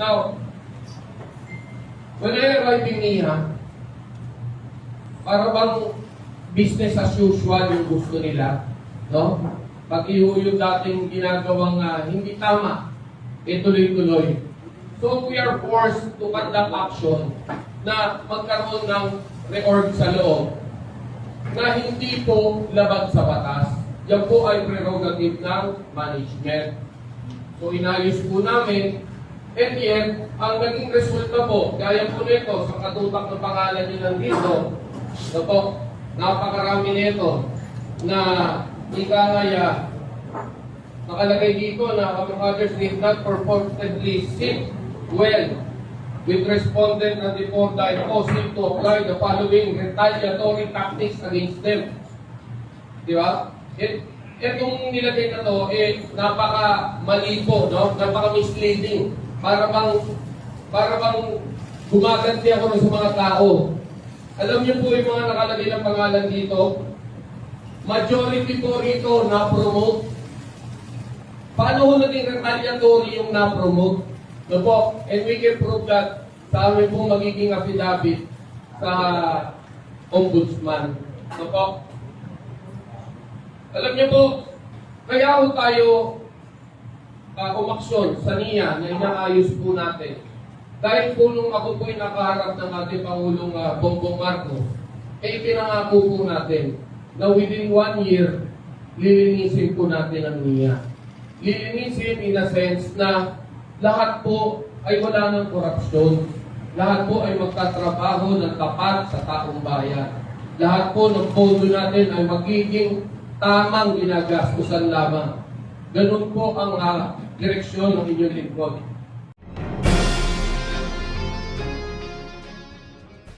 Now, when I arrived in NIA, para bang business as usual yung gusto nila, no? Pati yung dating ginagawang hindi tama, tuloy-tuloy. So we are forced to conduct action na magkaroon ng reorg sa loob na hindi po labag sa batas. Yan po ay prerogative ng management. So inayos po namin, and yet, ang naging resulta po, gaya po nito, sa katutak ng pangalan nyo nandito, ito po, napakarami nito, na ikangaya, nakalagay dito na among others did not purportedly sit well with respondent and the four died causing to apply the following retaliatory tactics against them. Di ba? Itong nilagay na to, napaka-mali po, no? Napaka-misleading. Para bang gumaganti ako sa mga tao. Alam niyo po yung mga nakalagay ng pangalan dito, majority po rito na-promote. Paano ko naging retaliatory yung na-promote? No po, and we can prove that sa amin pong magiging affidavit sa ombudsman. No po? Alam niyo po, kaya ho tayo umaksyon sa NIA na inaayos po natin. Dahil po nung ako po'y nakaharap ng ating Pangulong Bongbong Marcos, ipinangako po natin na within 1 year, lilinisin po natin ang NIA. Lilinisin in a sense na lahat po ay wala ng korupsyon. Lahat po ay magtatrabaho ng tapat sa taong bayan. Lahat po ng pondo natin ay magiging tamang ginagastusan lamang. Ganun po ang direksyon ng inyong lingkod.